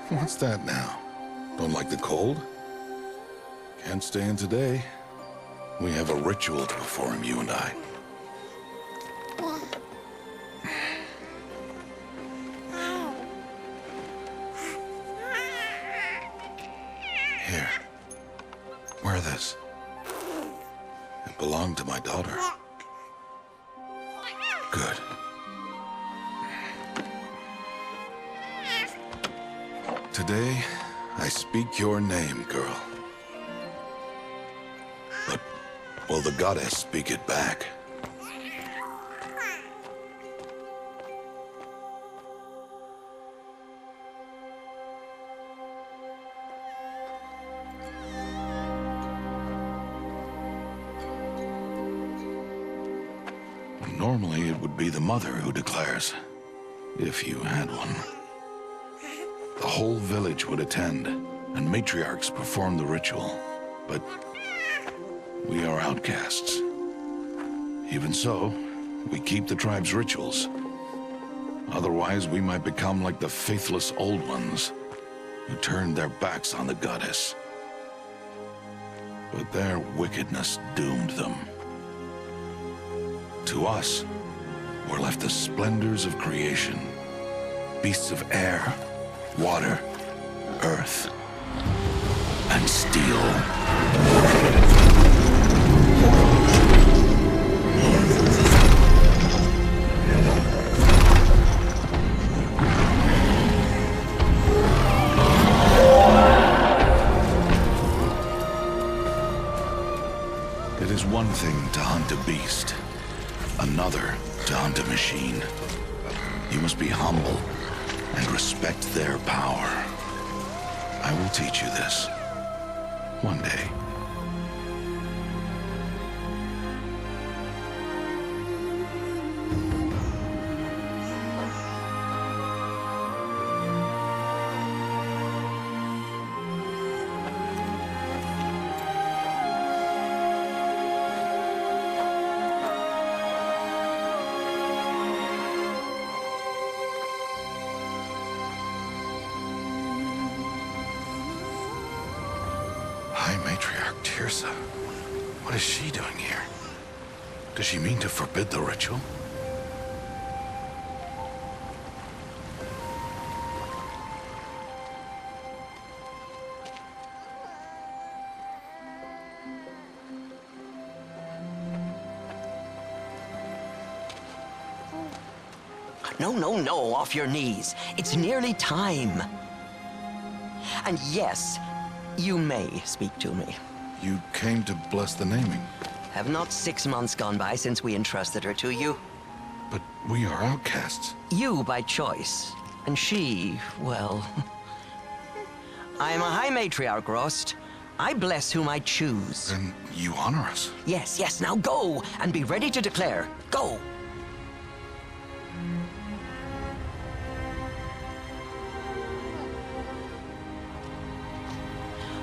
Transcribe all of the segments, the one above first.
What's that now? Don't like the cold? Can't stay in today. We have a ritual to perform, you and I. Here. Wear this. It belonged to my daughter. Good. Today, I speak your name, girl. But will the goddess speak it back? Normally, it would be the mother who declares, if you had one. The whole village would attend, and matriarchs perform the ritual. But we are outcasts. Even so, we keep the tribe's rituals. Otherwise, we might become like the faithless old ones, who turned their backs on the goddess. But their wickedness doomed them. To us, were left the splendors of creation. Beasts of air, water, earth, and steel. It is one thing to hunt a beast, another to hunt a machine. You must be humble and respect their power. I will teach you this one day. High Matriarch Tirsa. What is she doing here? Does she mean to forbid the ritual? No, off your knees. It's nearly time. And yes, you may speak to me. You came to bless the naming. Have not 6 months gone by since we entrusted her to you? But we are outcasts. You by choice, and she, well... I'm a High Matriarch, Rost. I bless whom I choose. Then you honor us. Yes, now go, and be ready to declare. Go!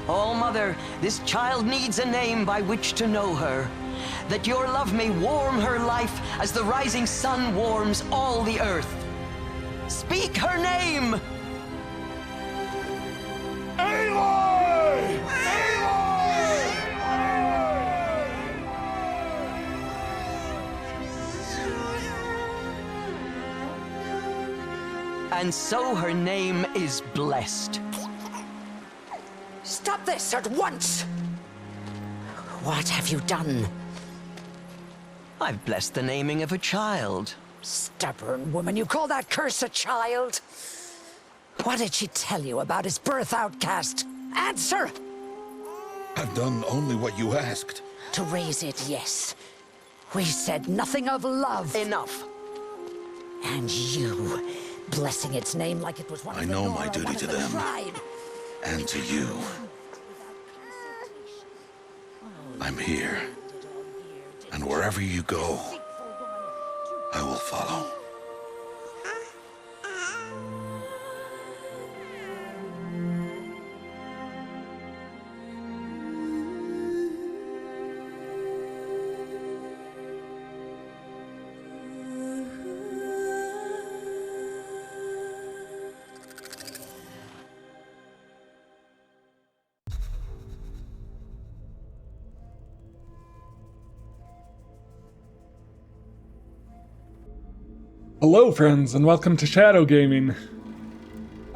Oh, Mother, this child needs a name by which to know her. That your love may warm her life as the rising sun warms all the earth. Speak her name! Aloy! And so her name is blessed. Stop this at once! What have you done? I've blessed the naming of a child. Stubborn woman, you call that curse a child? What did she tell you about his birth, outcast? Answer! I've done only what you asked. To raise it, yes. We said nothing of love. Enough. And you, blessing its name like it was one of I the know Nora, my duty one of to the them. tribe. And to you. I'm here. And wherever you go, I will follow. Hello friends, and welcome to Shadow Gaming.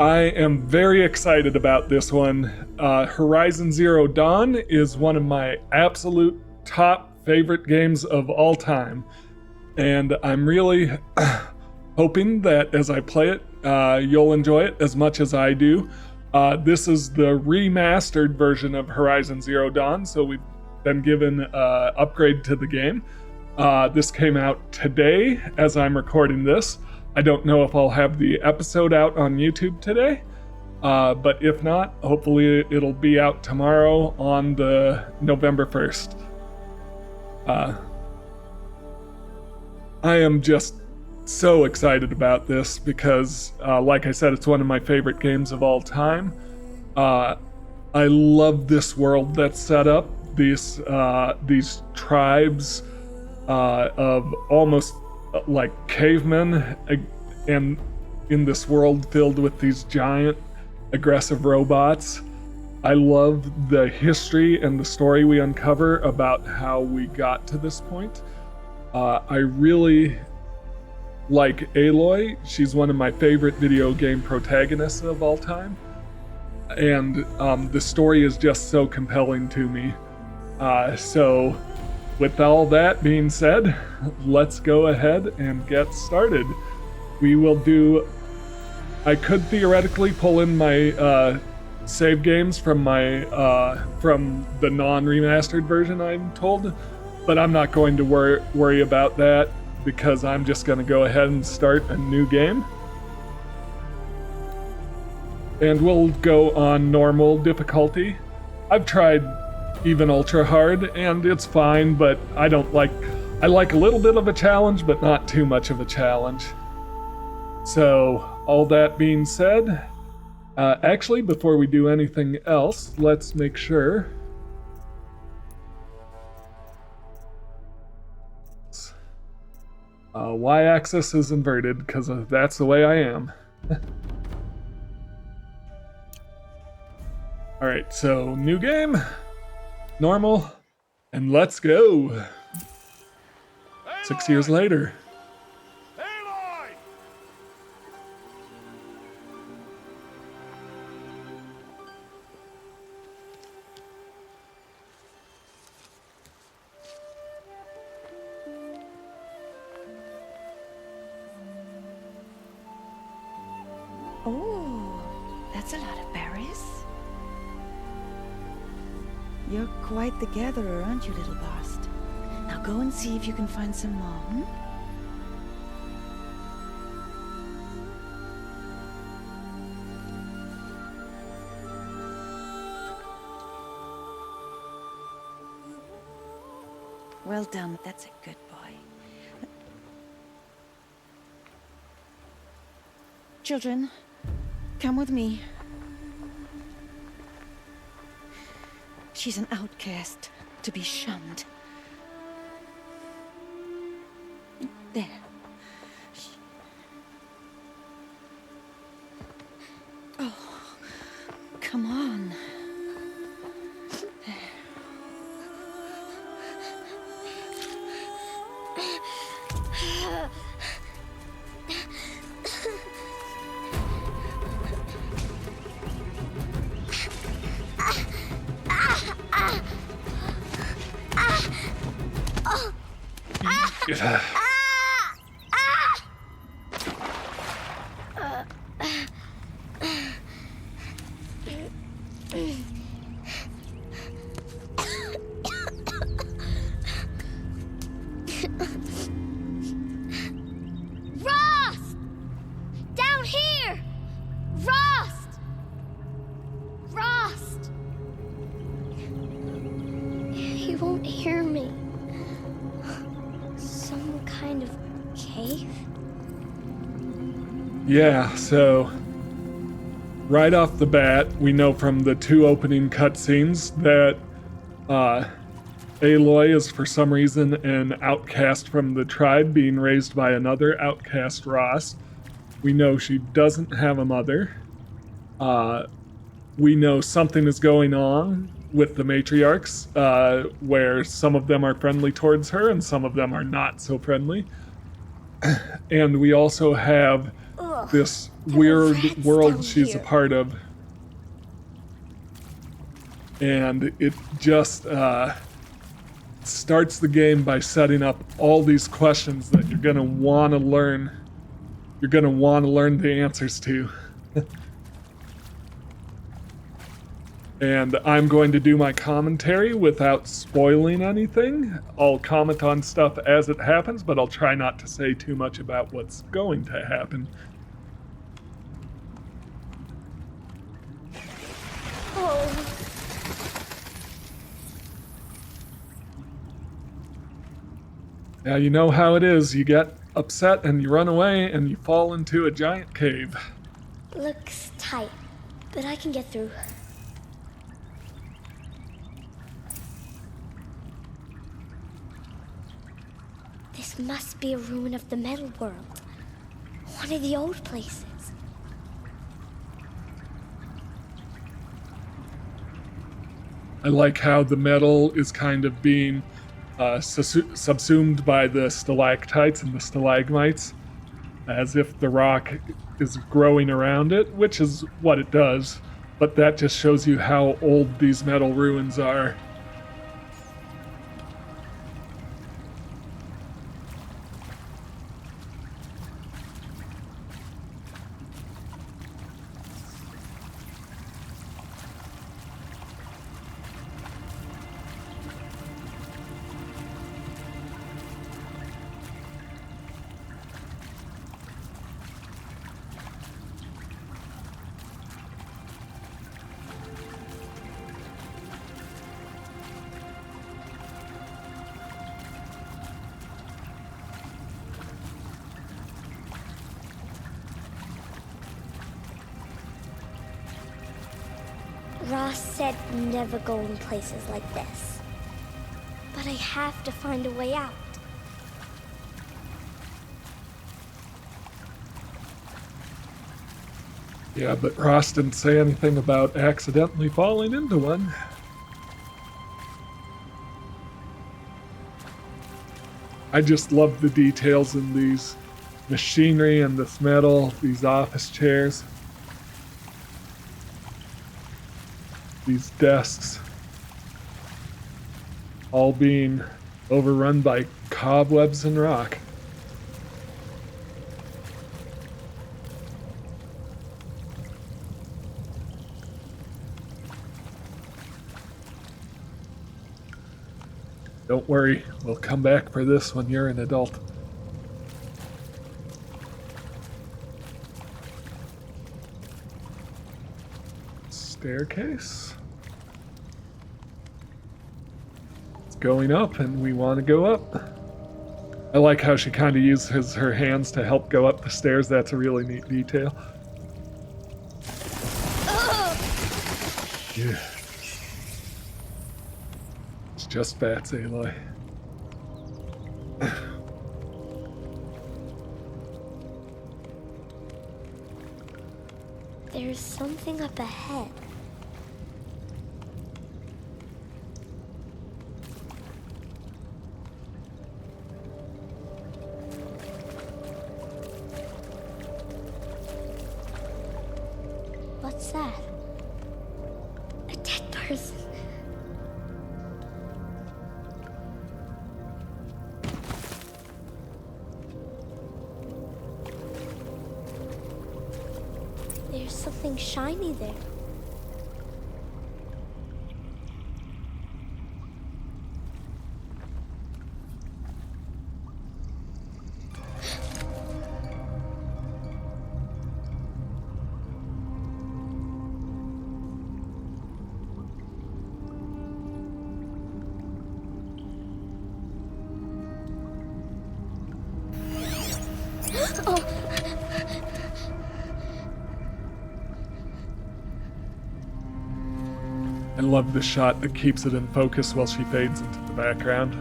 I am very excited about this one. Horizon Zero Dawn is one of my absolute top favorite games of all time. And I'm really hoping that as I play it, you'll enjoy it as much as I do. This is the remastered version of Horizon Zero Dawn, so we've been given an upgrade to the game. This came out today as I'm recording this. I don't know if I'll have the episode out on YouTube today, but if not, hopefully it'll be out tomorrow on the November 1st. I am just so excited about this because, like I said, it's one of my favorite games of all time. I love this world that's set up. These tribes of almost like cavemen, and in this world filled with these giant aggressive robots. I love the history and the story we uncover about how we got to this point. I really like Aloy. She's one of my favorite video game protagonists of all time, and the story is just so compelling to me. So with all that being said, let's go ahead and get started. I could theoretically pull in my save games from from the non-remastered version, I'm told, but I'm not going to worry about that because I'm just going to go ahead and start a new game. And we'll go on normal difficulty. I've tried even ultra hard, and it's fine, but I like a little bit of a challenge, but not too much of a challenge. So, all that being said, actually, before we do anything else, let's make sure. Y-axis is inverted, because that's the way I am. Alright, so new game. Normal, and let's go. 6 years later. Aloy! Oh, that's a lot of berries. You're quite the gatherer, aren't you, little Bast? Now go and see if you can find some more, hmm? Well done, that's a good boy. Children, come with me. She's an outcast, to be shunned. There. Oh, come on. Yeah. Rost! Down here! Rost! Rost! He won't hear me. Some kind of cave? Yeah, so right off the bat, we know from the two opening cutscenes that Aloy is for some reason an outcast from the tribe being raised by another outcast, Rost. We know she doesn't have a mother. We know something is going on with the matriarchs, where some of them are friendly towards her and some of them are not so friendly. And we also have Ugh, this there are weird rats world down she's a here. part of. And it just starts the game by setting up all these questions that you're going to want to learn. You're going to want to learn the answers to. And I'm going to do my commentary without spoiling anything. I'll comment on stuff as it happens, but I'll try not to say too much about what's going to happen. Oh, Now you know how it is. You get upset and you run away and you fall into a giant cave. looks tight, but I can get through. This must be a ruin of the metal world. One of the old places. I like how the metal is kind of being subsumed by the stalactites and the stalagmites, as if the rock is growing around it, which is what it does. But that just shows you how old these metal ruins are. Ross said never go in places like this. But I have to find a way out. Yeah, but Ross didn't say anything about accidentally falling into one. I just love the details in these machinery and this metal, these office chairs, these desks, all being overrun by cobwebs and rock. Don't worry, we'll come back for this when you're an adult. Staircase? It's going up, and we want to go up. I like how she kind of uses her hands to help go up the stairs. That's a really neat detail. Yeah. It's just bats, Aloy. There's something up ahead. What's that? A dead person. There's something shiny there. I love the shot that keeps it in focus while she fades into the background.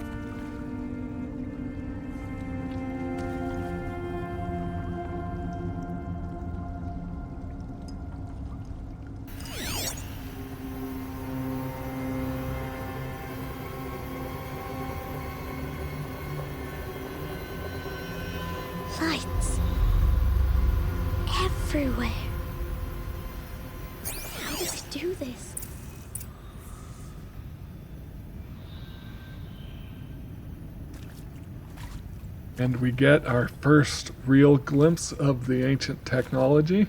Lights. Everywhere. How does it do this? And we get our first real glimpse of the ancient technology.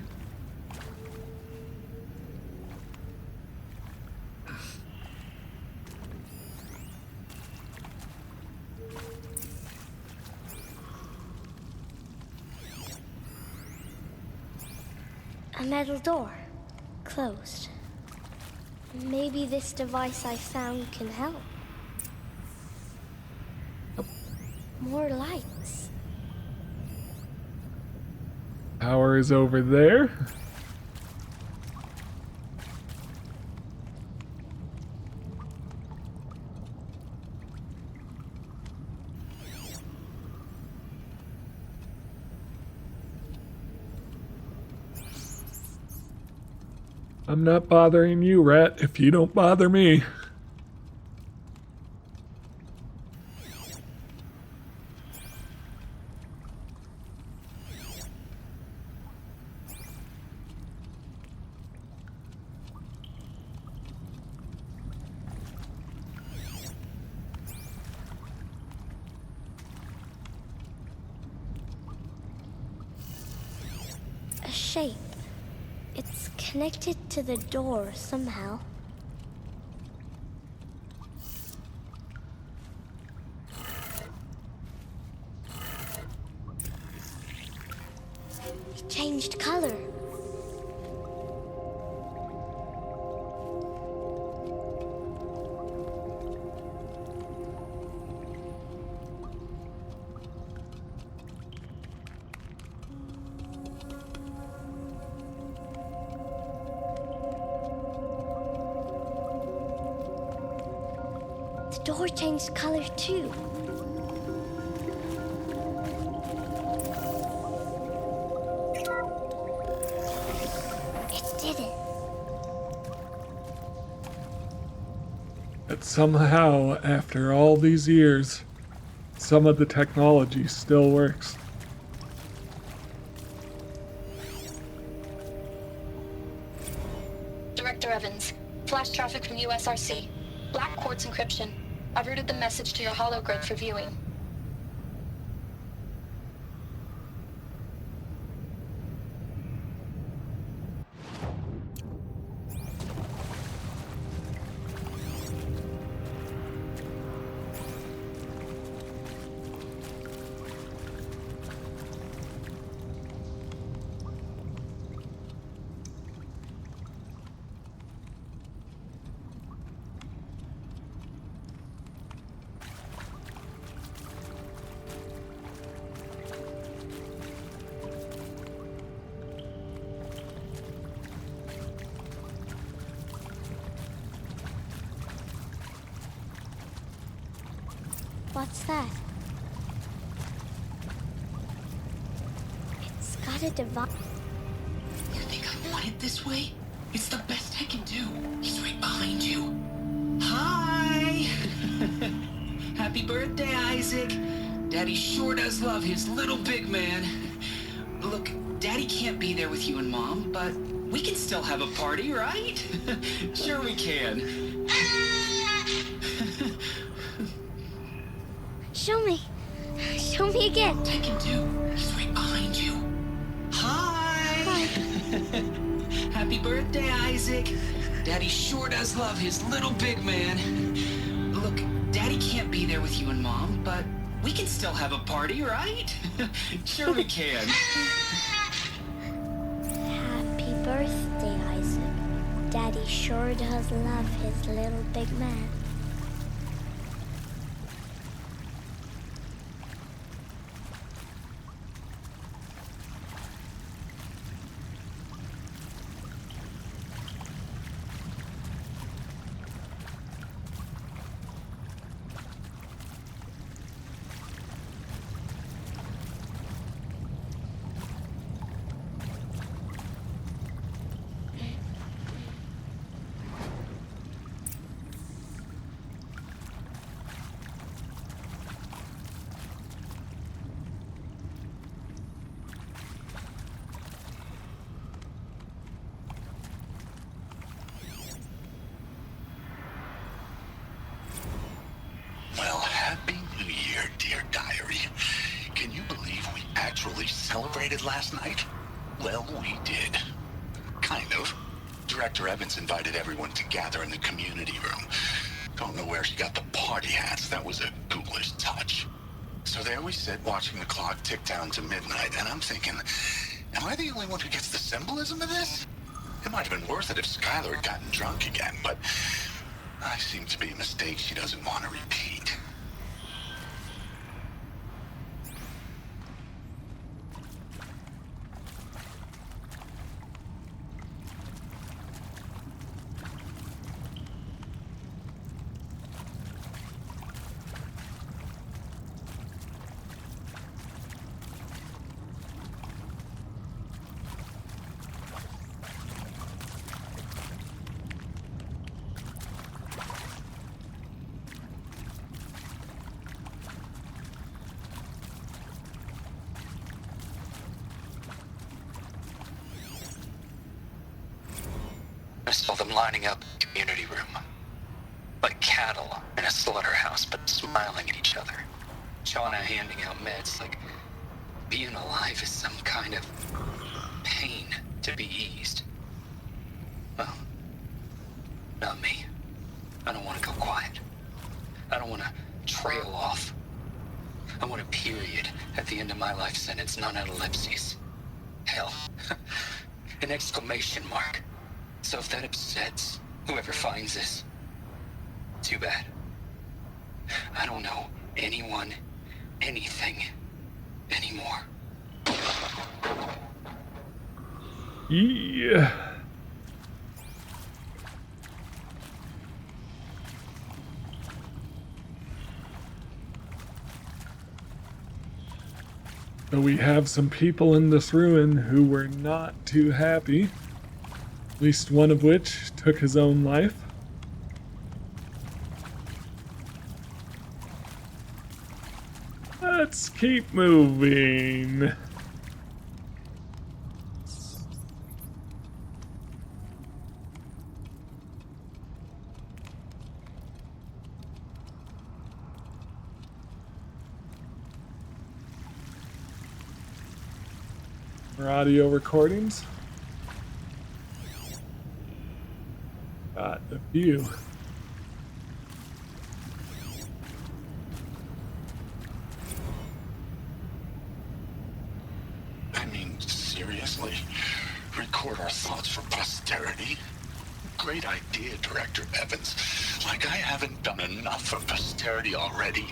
A metal door. Closed. Maybe this device I found can help. More lights. Power is over there. I'm not bothering you, Rat, if you don't bother me. A shape. It's connected to the door somehow. It changed color. The door changed color too. It did it. But somehow, after all these years, some of the technology still works. Director Evans, flash traffic from USRC. Black quartz encryption. I've routed the message to your hologrid for viewing. What's that? It's got a device. You think I want it this way? It's the best I can do. He's right behind you. Hi! Happy birthday, Isaac. Daddy sure does love his little big man. Look, Daddy can't be there with you and Mom, but we can still have a party, right? Sure we can. Show me. Show me again. I can do. He's right behind you. Hi! Happy birthday, Isaac. Daddy sure does love his little big man. Look, Daddy can't be there with you and Mom, but we can still have a party, right? Sure we can. Happy birthday, Isaac. Daddy sure does love his little big man. release celebrated last night? Well, we did. Kind of. Director Evans invited everyone to gather in the community room. Don't know where she got the party hats. That was a ghoulish touch. So there we sit, watching the clock tick down to midnight, and I'm thinking, am I the only one who gets the symbolism of this? It might have been worth it if Skylar had gotten drunk again, but I seem to be a mistake she doesn't want to repeat. I saw them lining up in the community room. Like cattle in a slaughterhouse, but smiling at each other. Shauna handing out meds like being alive is some kind of pain to be eased. Well, not me. I don't want to go quiet. I don't want to trail off. I want a period at the end of my life sentence, not an ellipses. Hell, an exclamation mark. So if that upsets whoever finds this, too bad. I don't know anyone, anything, anymore. Yeah. So we have some people in this ruin who were not too happy. At least one of which took his own life. Let's keep moving. More audio recordings. Got a few. I mean, seriously? Record our thoughts for posterity? Great idea, Director Evans. Like I haven't done enough for posterity already.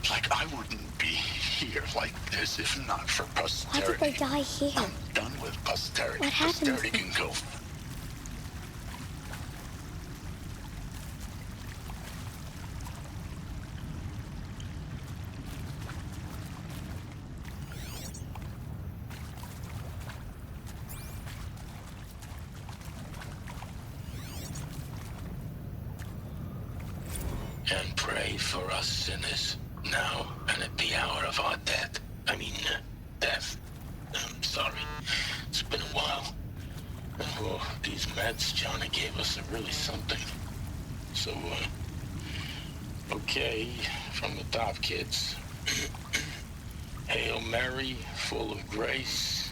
Like I wouldn't be here like this if not for posterity. Why did they die here? I'm done with posterity. What happened to Posterity them? can go. And pray for us sinners, now and at the hour of our death. Death. I'm sorry. It's been a while. Oh, these meds Johnny gave us are really something. So, okay, from the top, kids. Hail Mary, full of grace.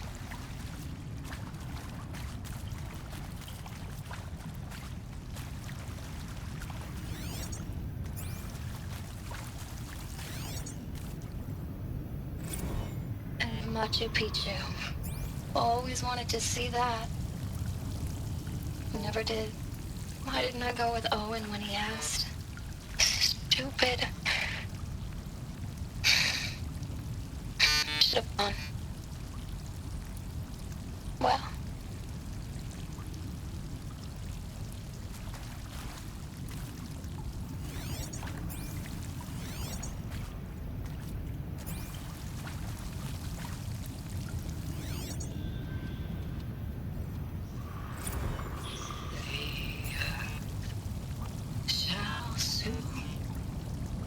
Machu Picchu. Always wanted to see that. Never did. Why didn't I go with Owen when he asked? Stupid. Should have gone. Well. Shall soon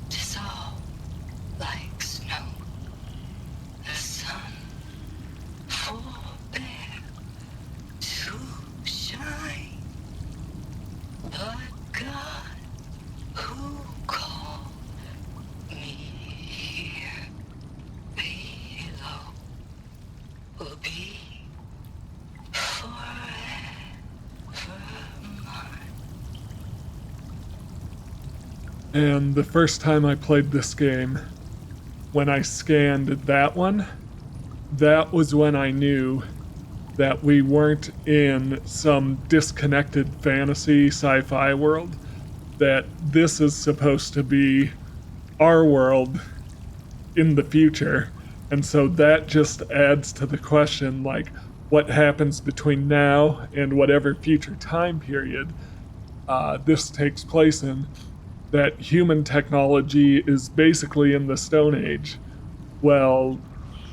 dissolve like snow. The sun And the first time I played this game, when I scanned that one, that was when I knew that we weren't in some disconnected fantasy sci-fi world, that this is supposed to be our world in the future. And so that just adds to the question, like, what happens between now and whatever future time period this takes place in, that human technology is basically in the Stone Age. Well,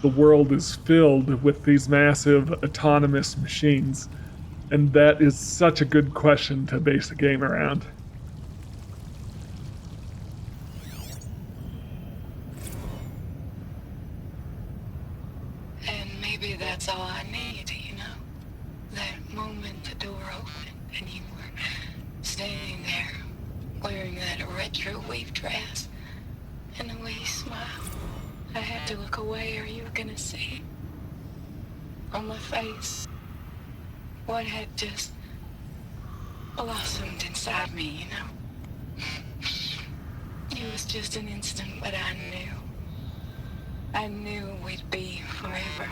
the world is filled with these massive autonomous machines, and that is such a good question to base a game around. And maybe that's all I need, you know? That moment the door opened and you were standing there wearing that retro wave dress and the way you smiled. I had to look away or you were gonna see on my face what had just blossomed inside me, you know? It was just an instant, but I knew we'd be forever.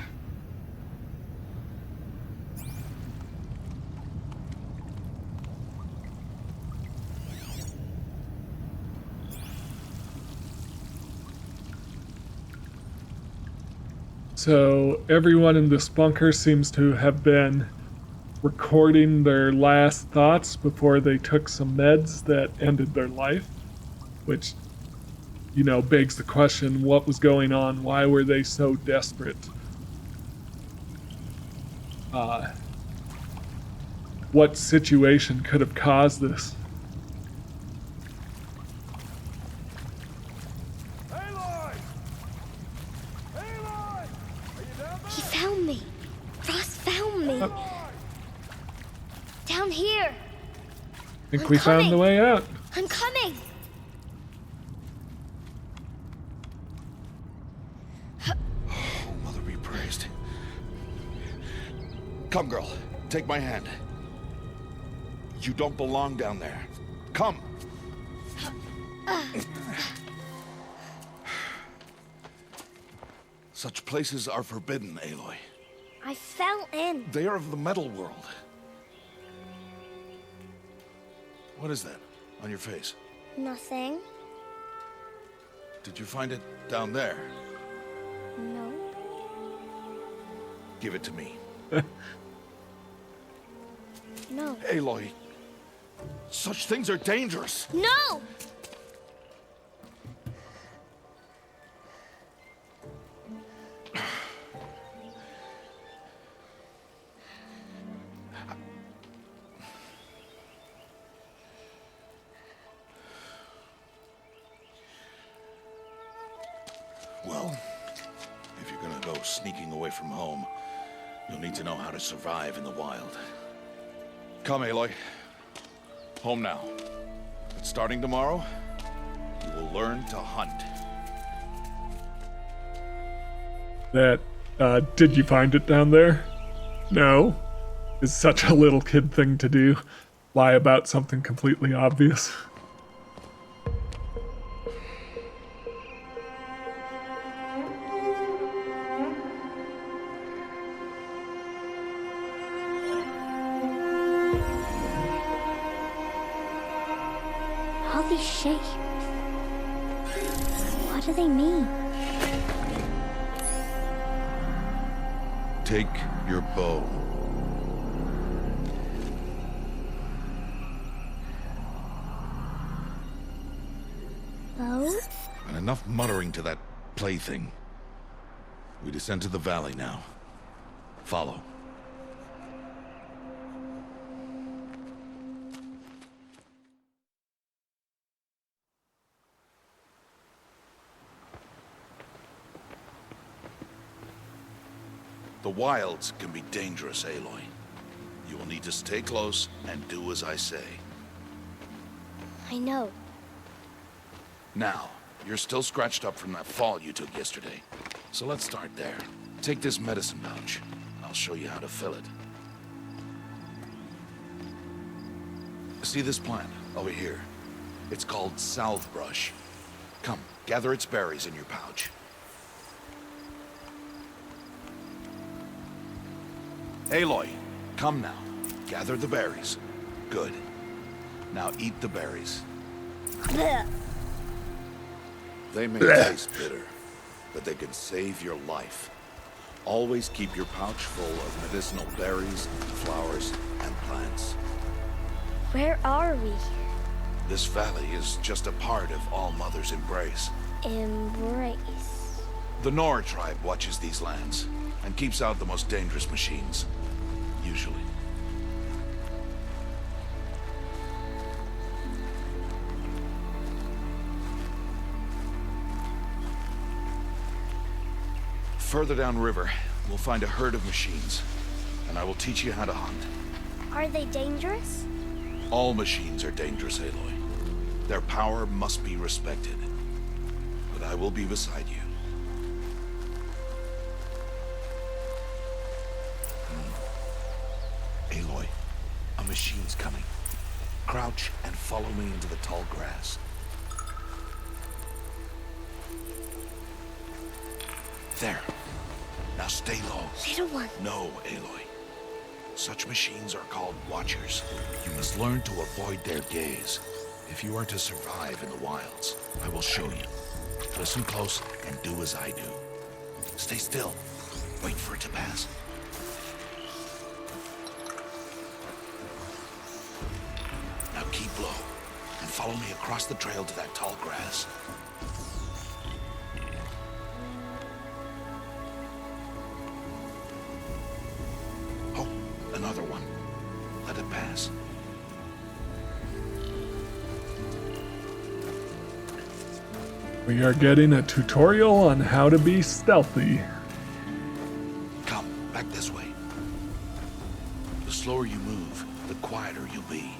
So everyone in this bunker seems to have been recording their last thoughts before they took some meds that ended their life, which, you know, begs the question, what was going on? Why were they so desperate? What situation could have caused this? He found me. Ross found me. Down here. I think we found the way out. I'm coming. Oh, Mother be praised. Come, girl. Take my hand. You don't belong down there. Come. Such places are forbidden, Aloy. I fell in. They are of the metal world. What is that on your face? Nothing. Did you find it down there? No. Give it to me. No. Aloy, such things are dangerous. No! Well, if you're gonna go sneaking away from home, you'll need to know how to survive in the wild. Come, Aloy. Home now. But starting tomorrow, you will learn to hunt. Did you find it down there? No. It's such a little kid thing to do. Lie about something completely obvious. All these shapes. What do they mean? Take your bow. Bow? And enough muttering to that plaything. We descend to the valley now. Follow. The wilds can be dangerous, Aloy. You will need to stay close and do as I say. I know. Now, you're still scratched up from that fall you took yesterday. So let's start there. Take this medicine pouch. I'll show you how to fill it. See this plant over here? It's called salve brush. Come, gather its berries in your pouch. Aloy, come now. Gather the berries. Good. Now eat the berries. They may taste bitter, but they can save your life. Always keep your pouch full of medicinal berries, flowers, and plants. Where are we? This valley is just a part of All Mother's embrace. Embrace. The Nora tribe watches these lands and keeps out the most dangerous machines. Usually. Further downriver, we'll find a herd of machines, and I will teach you how to hunt. Are they dangerous? All machines are dangerous, Aloy. Their power must be respected. But I will be beside you. Aloy, a machine's coming. Crouch and follow me into the tall grass. There. Now stay low. Little one. No, Aloy. Such machines are called Watchers. You must learn to avoid their gaze. If you are to survive in the wilds, I will show you. Listen close and do as I do. Stay still. Wait for it to pass. Now keep low and follow me across the trail to that tall grass. Oh, another one. Let it pass. We are getting a tutorial on how to be stealthy. Come, back this way. The slower you move, the quieter you'll be.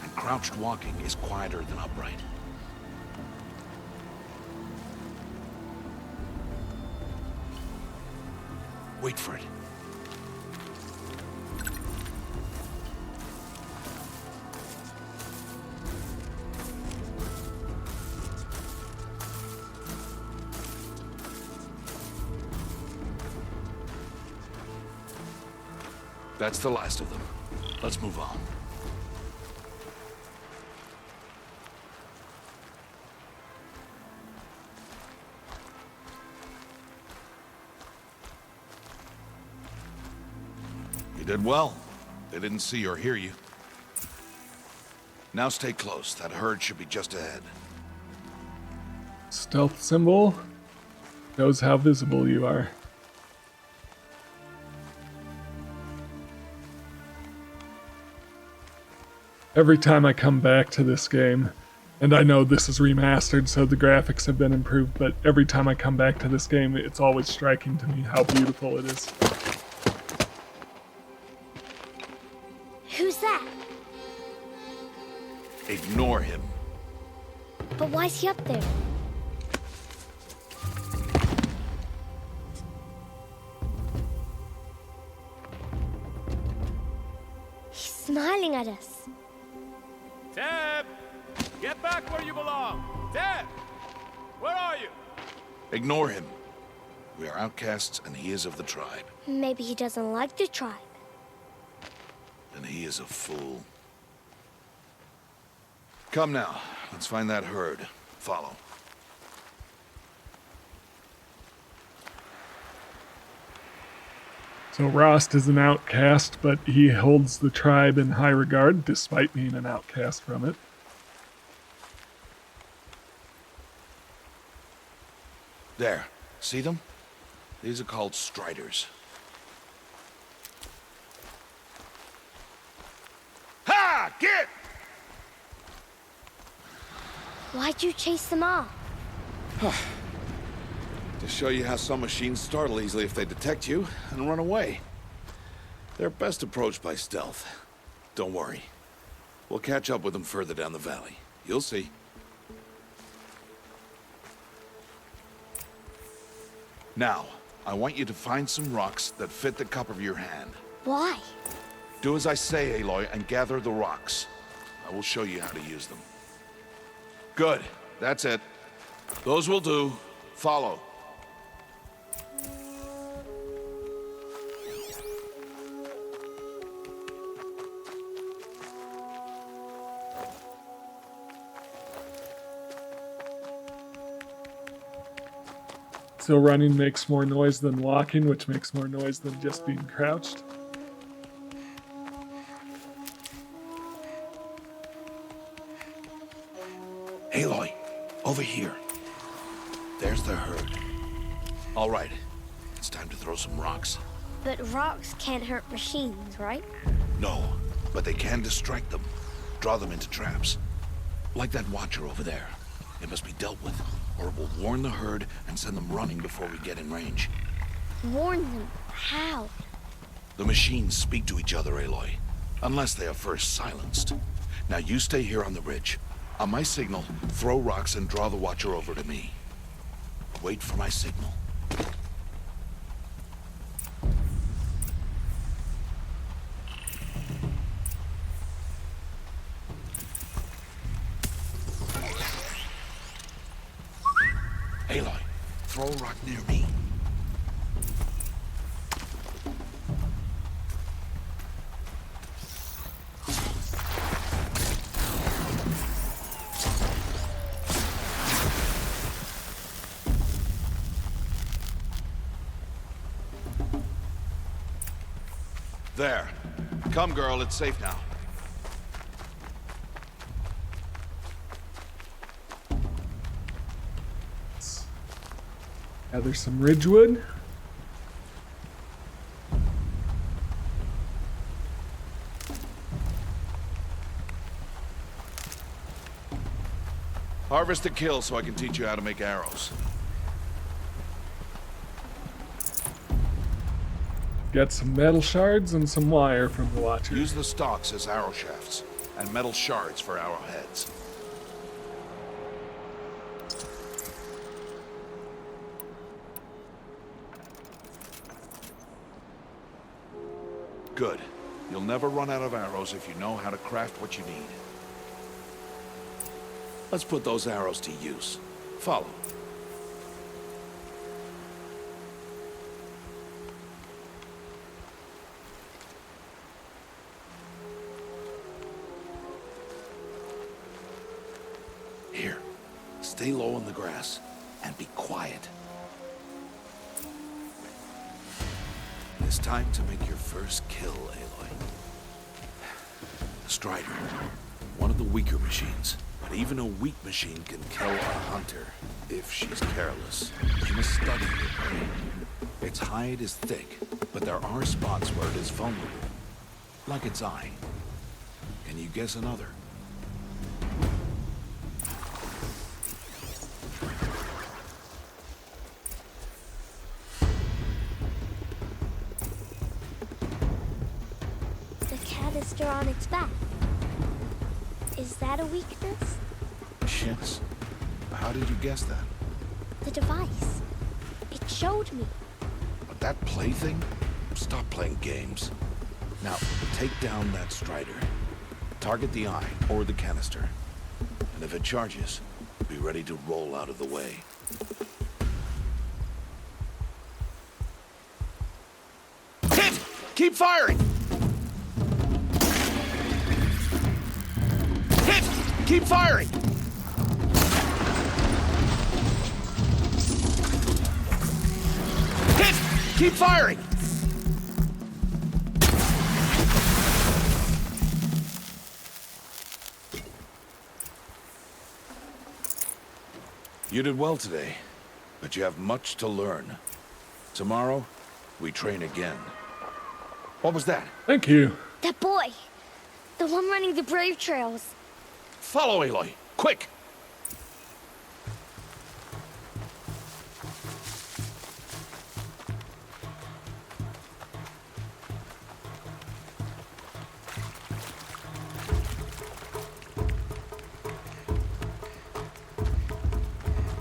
And crouched walking is quieter than upright. Wait for it. That's the last of them. Let's move on. You did well. They didn't see or hear you. Now stay close. That herd should be just ahead. Stealth symbol shows how visible you are. Every time I come back to this game, and I know this is remastered, so the graphics have been improved, but every time I come back to this game, it's always striking to me how beautiful it is. Who's that? Ignore him. But why's he up there? He's smiling at us. Teb! Get back where you belong! Teb! Where are you? Ignore him. We are outcasts, and he is of the tribe. Maybe he doesn't like the tribe. And he is a fool. Come now. Let's find that herd. Follow. So Rost is an outcast, but he holds the tribe in high regard, despite being an outcast from it. There. See them? These are called Striders. Ha! Get! Why'd you chase them off? To show you how some machines startle easily if they detect you and run away. They're best approached by stealth. Don't worry. We'll catch up with them further down the valley. You'll see. Now, I want you to find some rocks that fit the cup of your hand. Why? Do as I say, Aloy, and gather the rocks. I will show you how to use them. Good. That's it. Those will do. Follow. So running makes more noise than walking, which makes more noise than just being crouched. Aloy, over here. There's the herd. All right, it's time to throw some rocks. But rocks can't hurt machines, right? No, but they can distract them, draw them into traps. Like that watcher over there. It must be dealt with, or it will warn the herd and send them running before we get in range. Warn them? How? The machines speak to each other, Aloy, unless they are first silenced. Now you stay here on the ridge. On my signal, throw rocks and draw the watcher over to me. Wait for my signal. Aloy, throw a rock near me. There. Come, girl, it's safe now. Gather some ridgewood. Harvest and kill so I can teach you how to make arrows. Get some metal shards and some wire from the watcher. Use the stalks as arrow shafts, and metal shards for arrowheads. Good. You'll never run out of arrows if you know how to craft what you need. Let's put those arrows to use. Follow. Here, stay low on the grass and be quiet. It's time to make your first kill, Aloy. Strider, one of the weaker machines, but even a weak machine can kill a hunter if she's careless. You must study it, prey. Its hide is thick, but there are spots where it is vulnerable, like its eye. Can you guess another? On its back. Is that a weakness? Yes. How did you guess that? The device. It showed me. But that plaything? Stop playing games. Now, take down that strider. Target the eye or the canister. And if it charges, be ready to roll out of the way. Hit! Keep firing! Keep firing! Hit! Keep firing! You did well today, but you have much to learn. Tomorrow, we train again. What was that? Thank you. That boy. The one running the brave trails. Follow Aloy, quick!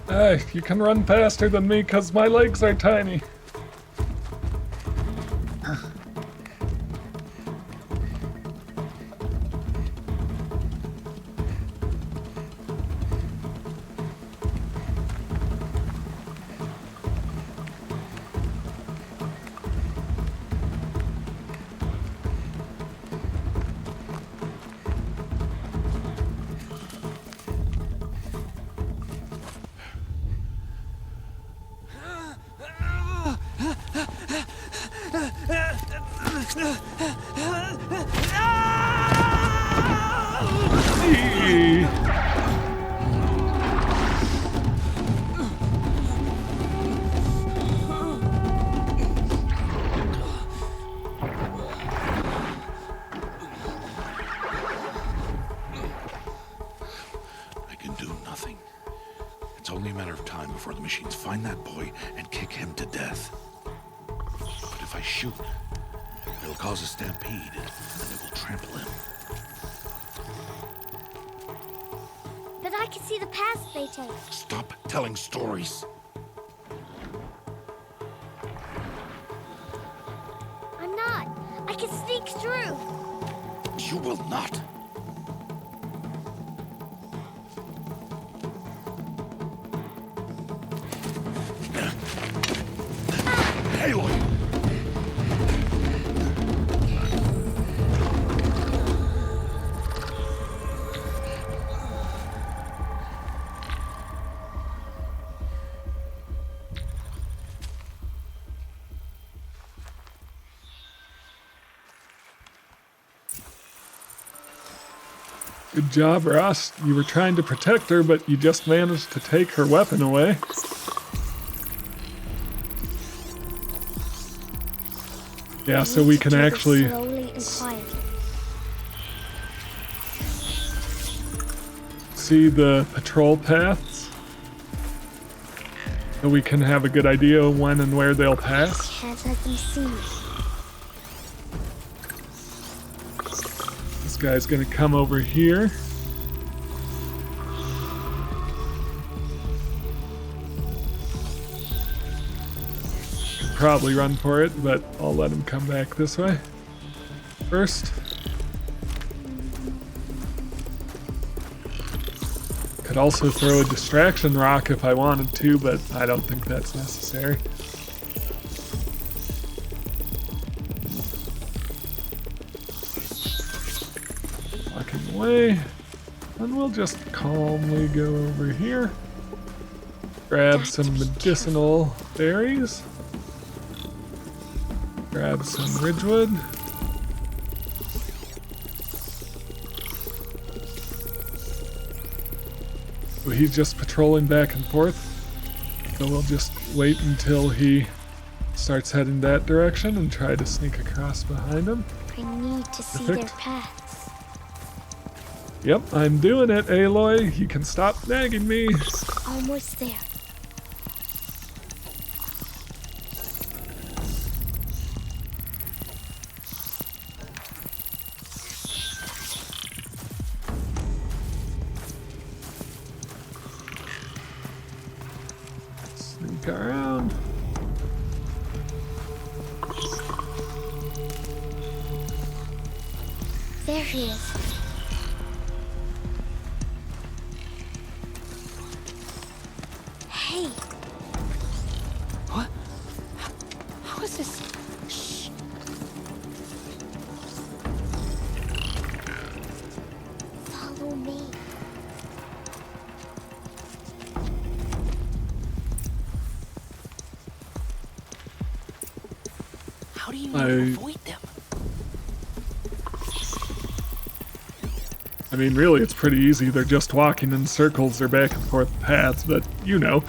Hey, you can run faster than me because my legs are tiny. I can do nothing. It's only a matter of time before the machines find that boy and kick him to death. But if I shoot, it'll cause a stampede, and it will trample him. But I can see the paths they take. Stop telling stories. I'm not. I can sneak through. You will not. Aloy! Good job, Ross. You were trying to protect her, but you just managed to take her weapon away. Yeah, so we can actually Slowly and quietly. see the patrol paths. So we can have a good idea of when and where they'll pass. Can't let them see me. This guy's gonna come over here. Could probably run for it, but I'll let him come back this way first. Could also throw a distraction rock if I wanted to, but I don't think that's necessary. Walking away, and we'll just calmly go over here. Grab some medicinal berries. Grab some ridgewood. So he's just patrolling back and forth. So we'll just wait until he starts heading that direction and try to sneak across behind him. I need to see Perfect. their paths. Yep, I'm doing it, Aloy. You can stop nagging me. Almost there. Sneak around. There he is. Hey, What? How is this? Shh. follow me. How do you even avoid them? I mean, really, it's pretty easy. They're just walking in circles or back and forth paths, but you know.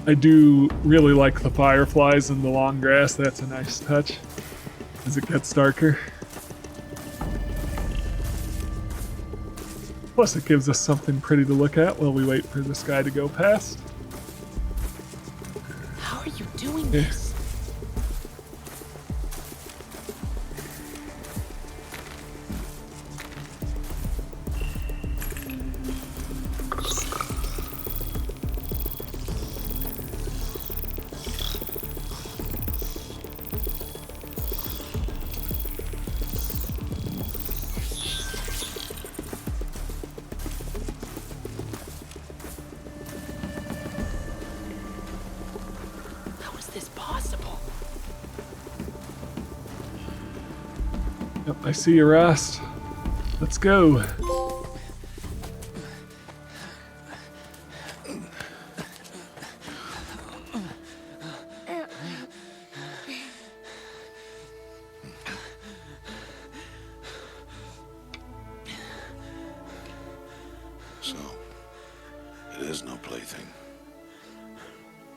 I do really like the fireflies in the long grass. That's a nice touch as it gets darker. Plus, it gives us something pretty to look at while we wait for this guy to go past. How are you doing this? How is this possible? Yep, I see you, Rost. Let's go.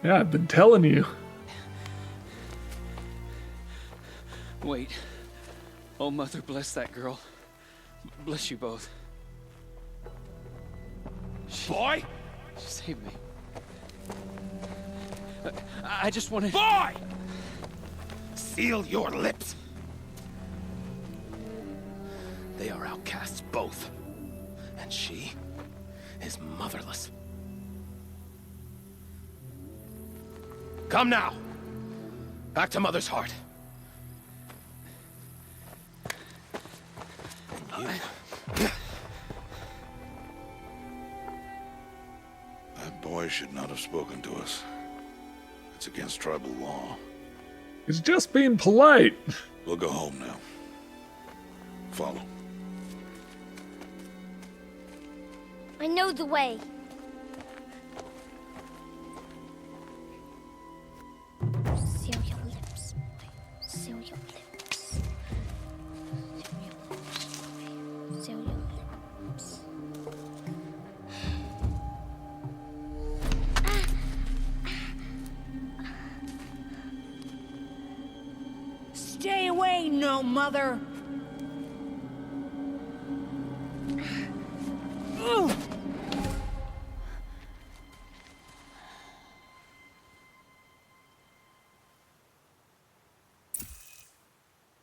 Yeah, I've been telling you. Wait. Oh, Mother, bless that girl. Bless you both. Boy! She saved me. I just wanted... Boy! Seal your lips. They are outcasts, both. And she is motherless. Come now. Back to Mother's heart. That boy should not have spoken to us. It's against tribal law. He's just being polite. We'll go home now. Follow. I know the way. Seal your lips. Seal your lips. Seal your lips. Stay away, no mother.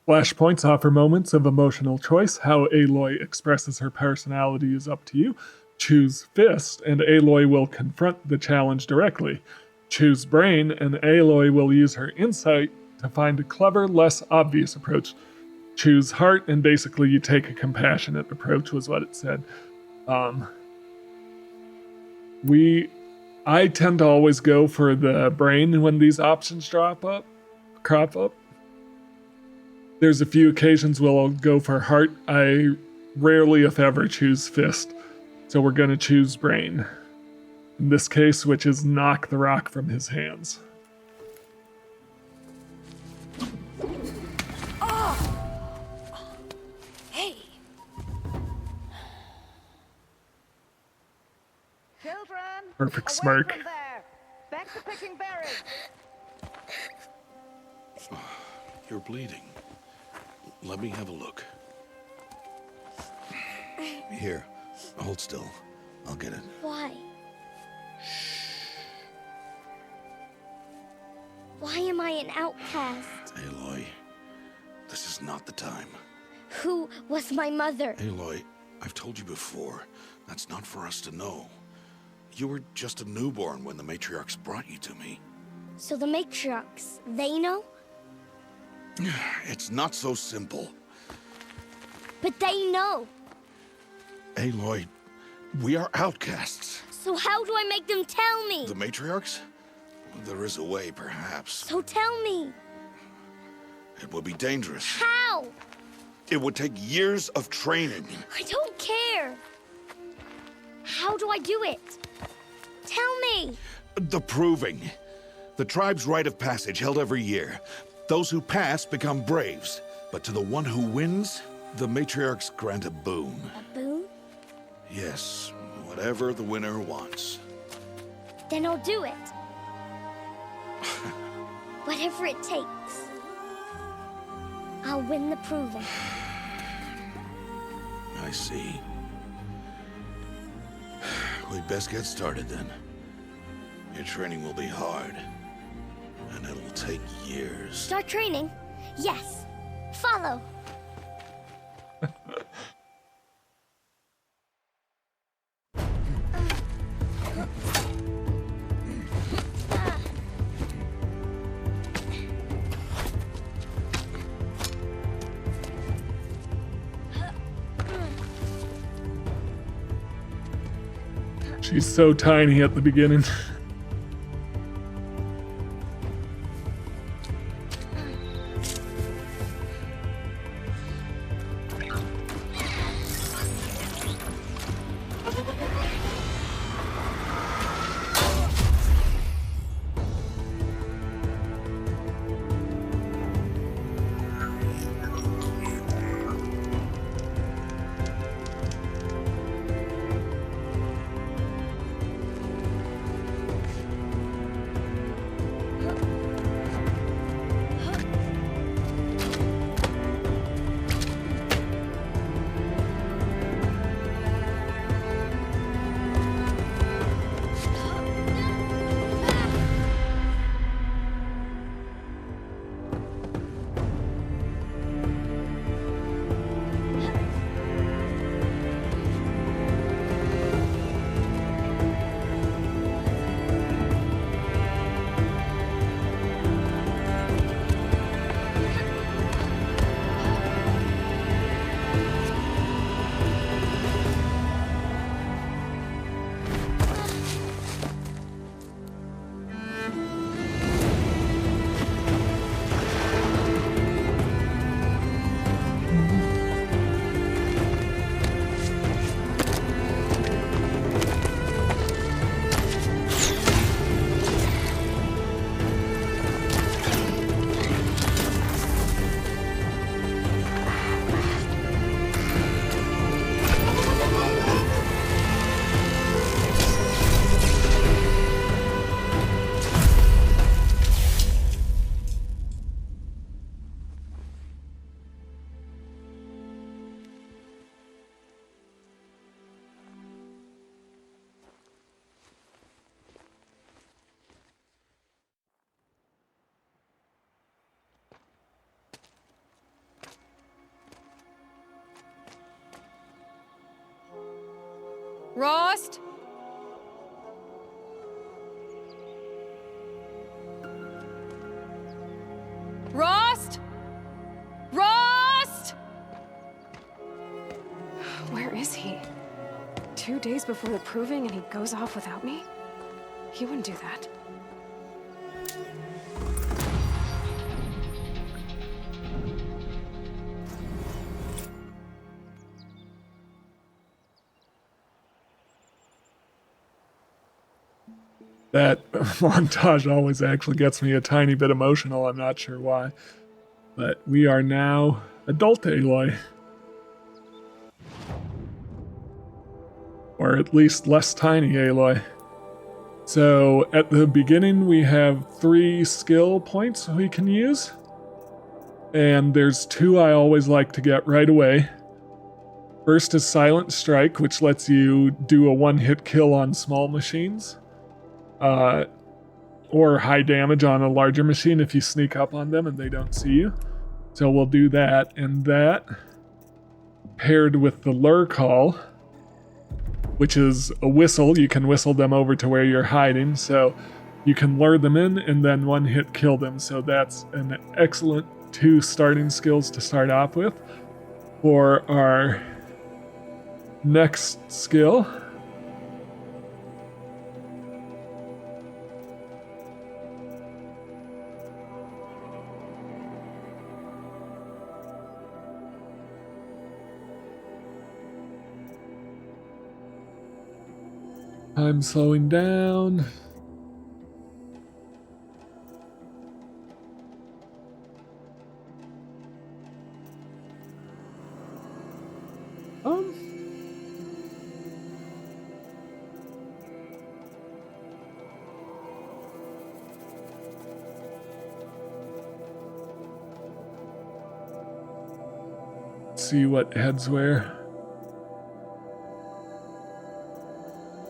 Flashpoints offer moments of emotional choice. How Aloy expresses her personality is up to you. Choose Fist, and Aloy will confront the challenge directly. Choose Brain, and Aloy will use her insight to find a clever, less obvious approach. Choose Heart, and basically you take a compassionate approach, was what it said. I tend to always go for the Brain when these options crop up. There's a few occasions where I'll go for Heart. I rarely, if ever, choose Fist. So we're going to choose Brain. In this case, which is knock the rock from his hands. Hey. Children, Perfect away smirk. from there. Back to picking berries. You're bleeding. Let me have a look. Here, hold still. I'll get it. Why? Why am I an outcast? Aloy, this is not the time. Who was my mother? Aloy, I've told you before, that's not for us to know. You were just a newborn when the matriarchs brought you to me. So the matriarchs, they know? It's not so simple. But they know. Aloy, we are outcasts. So how do I make them tell me? The matriarchs? There is a way, perhaps. So tell me. It would be dangerous. How? It would take years of training. I don't care. How do I do it? Tell me. The proving. The tribe's rite of passage held every year. Those who pass become braves. But to the one who wins, the matriarchs grant a boon. A boon? Yes, whatever the winner wants. Then I'll do it. Whatever it takes. I'll win the proving. I see. We'd best get started then. Your training will be hard. And it'll take years. Start training? Yes. Follow. She's so tiny at the beginning. 2 days before the proving and he goes off without me? He wouldn't do that. That montage always actually gets me a tiny bit emotional. I'm not sure why. But we are now adult Aloy. Or at least less tiny Aloy. So at the beginning we have 3 skill points we can use. And there's 2 I always like to get right away. First is Silent Strike, which lets you do a one-hit kill on small machines. Or high damage on a larger machine if you sneak up on them and they don't see you. So we'll do that, and that paired with the lure call, which is a whistle. You can whistle them over to where you're hiding, so you can lure them in and then one hit kill them. So that's an excellent 2 starting skills to start off with. For our next skill, I'm slowing down. See what heads where.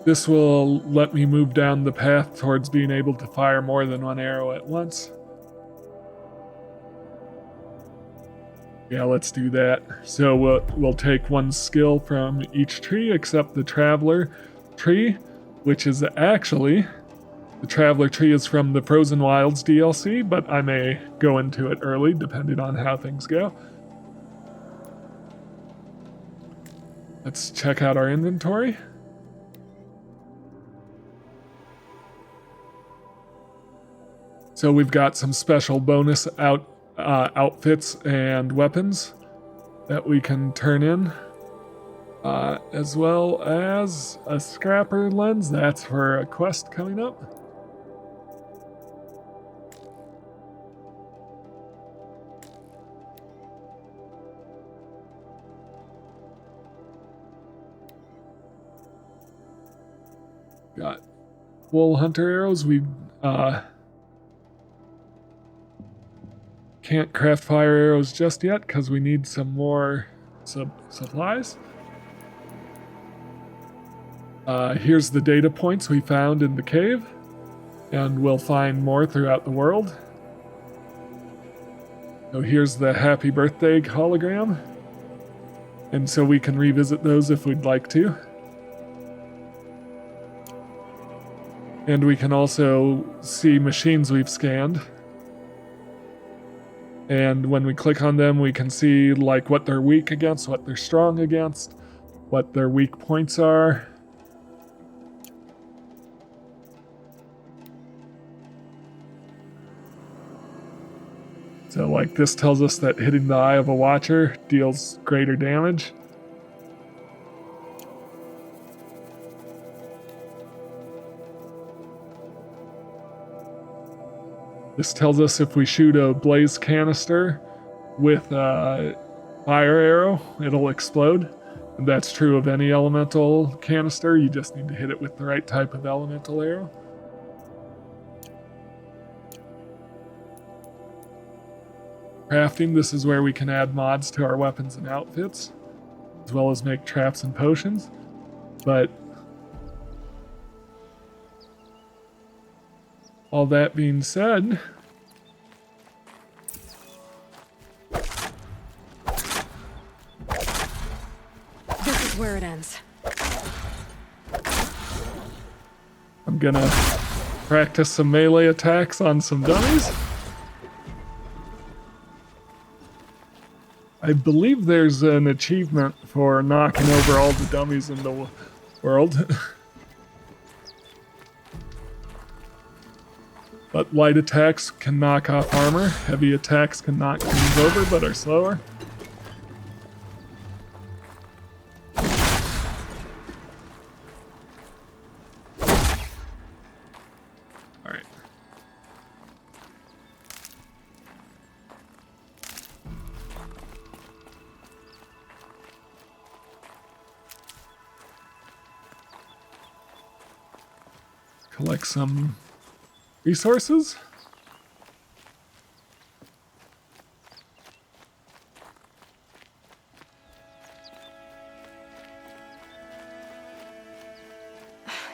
This will let me move down the path towards being able to fire more than 1 arrow at once. Yeah, let's do that. So we'll take 1 skill from each tree except the Traveler tree, which is actually, the Traveler tree is from the Frozen Wilds DLC, but I may go into it early depending on how things go. Let's check out our inventory. So we've got some special bonus outfits and weapons that we can turn in, as well as a scrapper lens. That's for a quest coming up. Got full hunter arrows. We can't craft fire arrows just yet because we need some more supplies. Here's the data points we found in the cave, and we'll find more throughout the world. So here's the happy birthday hologram, and so we can revisit those if we'd like to. And we can also see machines we've scanned. And when we click on them, we can see like what they're weak against, what they're strong against, what their weak points are. So like this tells us that hitting the eye of a watcher deals greater damage. This tells us if we shoot a blaze canister with a fire arrow, it'll explode. And that's true of any elemental canister. You just need to hit it with the right type of elemental arrow. Crafting, this is where we can add mods to our weapons and outfits, as well as make traps and potions. But all that being said, this is where it ends. I'm gonna practice some melee attacks on some dummies. I believe there's an achievement for knocking over all the dummies in the world. But light attacks can knock off armor. Heavy attacks can knock things over, but are slower. Alright. Collect some resources.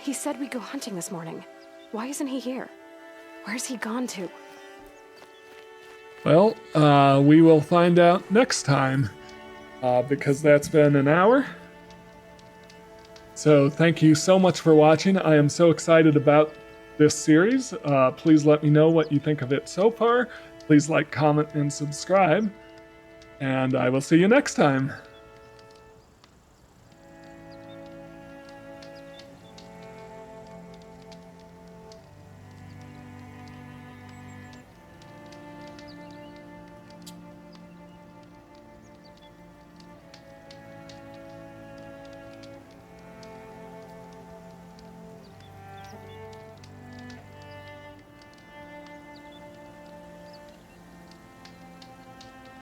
He said we'd go hunting this morning. Why isn't he here? Where's he gone to? Well, we will find out next time, because that's been an hour. So thank you so much for watching. I am so excited about this series. Please let me know what you think of it so far. Please like, comment, and subscribe. And I will see you next time.